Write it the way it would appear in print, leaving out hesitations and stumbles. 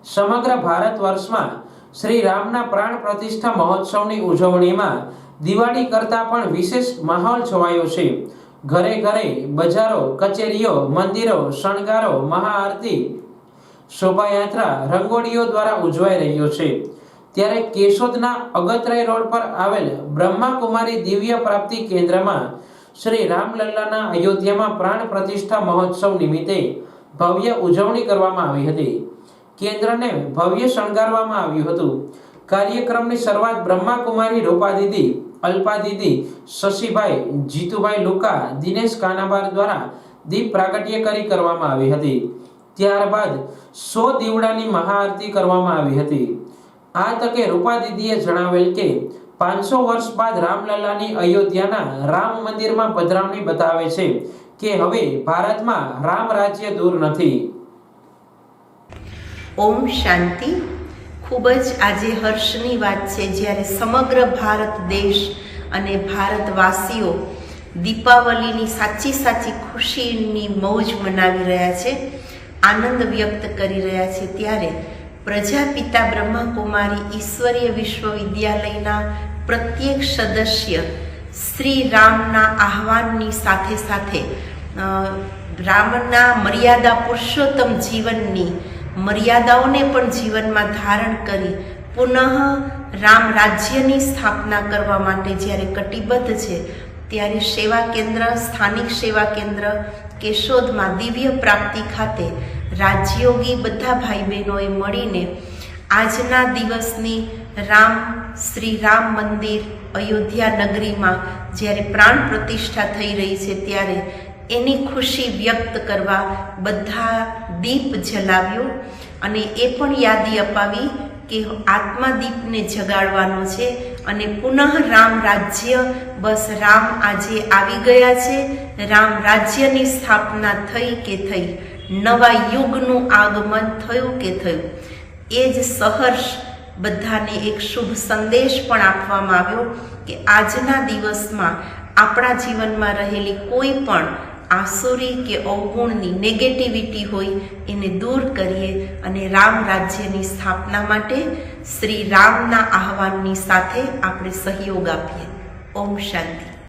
સમગ્ર ભારત વર્ષમાં શ્રી રામના પ્રાણ પ્રતિષ્ઠા મહોત્સવની ઉજવણીમાં દિવાળી કરતાં પણ વિશેષ માહોલ છવાયો છે। ઘરે ઘરે, બજારો, કચેરીઓ, મંદિરો, શણગારો, મહાઆરતી, શોભાયાત્રા, રંગોળીઓ દ્વારા ઉજવાઈ રહ્યો છે। ત્યારે કેશોદના અગતરાય રોડ પર આવેલ બ્રહ્માકુમારી દિવ્ય પ્રાપ્તિ કેન્દ્રમાં શ્રી રામલલ્લાના અયોધ્યામાં પ્રાણ પ્રતિષ્ઠા મહોત્સવ નિમિત્તે ભવ્ય ઉજવણી કરવામાં આવી હતી। કેન્દ્રને ભવ્ય શણગારવામાં આવ્યું હતું। કાર્યક્રમની શરૂઆત બ્રહ્માકુમારી રૂપા દીદી, અલ્પા દીદી, શશીભાઈ, જીતુભાઈ લુકા, દિનેશ કાનાબાર દ્વારા દીપ પ્રાગટ્ય કરી કરવામાં આવી હતી। ત્યારબાદ 100 દીવડાની મહાઆરતી કરવામાં આવી હતી। આ તકે રૂપા દીદીએ જણાવેલ કે 500 વર્ષ બાદ રામલલ્લાની અયોધ્યાના રામ મંદિરમાં પધરામણી બતાવે છે કે હવે ભારતમાં રામ રાજ્ય દૂર નથી। ઓમ શાંતિ। ખૂબ જ આજે હર્ષની વાત છે જ્યારે સમગ્ર ભારત દેશ અને ભારતવાસીઓ દીપાવલીની સાચી ખુશીની મોજ મનાવી રહ્યા છે, આનંદ વ્યક્ત કરી રહ્યા છે। ત્યારે પ્રજાપિતા બ્રહ્માકુમારી ઈશ્વરીય વિશ્વવિદ્યાલયના પ્રત્યેક સદસ્ય શ્રી રામના આહવાનની સાથે રામના મર્યાદા પુરુષોત્તમ જીવનની મર્યાદાઓને પણ જીવનમાં ધારણ કરી પુનઃ રામ રાજ્યની સ્થાપના કરવા માટે જ્યારે કટિબદ્ધ છે, ત્યારે સેવા કેન્દ્ર, સ્થાનિક સેવા કેન્દ્ર કેશોદમાં દિવ્ય પ્રાપ્તિ ખાતે રાજયોગી બધા ભાઈ બહેનોએ મળીને આજના દિવસની શ્રી રામ મંદિર અયોધ્યા નગરીમાં જ્યારે પ્રાણ પ્રતિષ્ઠા થઈ રહી છે, ત્યારે એની ખુશી વ્યક્ત કરવા બધા દીપ જલાવ્યો અને એ પણ યાદી અપાવી કે આત્માદીપને જગાડવાનો છે અને પુનઃ રામ રાજ્ય, બસ રામ આજે આવી ગયા છે, રામ રાજ્યની સ્થાપના થઈ કે થઈ, નવા યુગનું આગમન થયું કે થયું, એ જ સહર્ષ બધાને એક શુભ સંદેશ પણ આપવામાં આવ્યો કે આજના દિવસમાં આપણા જીવનમાં રહેલી કોઈ પણ આસુરી કે અવગુણની નેગેટિવિટી હોય એને દૂર કરીએ અને રામ રાજ્યની સ્થાપના માટે શ્રી રામના આહવાનની સાથે આપણે સહયોગ આપીએ। ઓમ શાંતિ।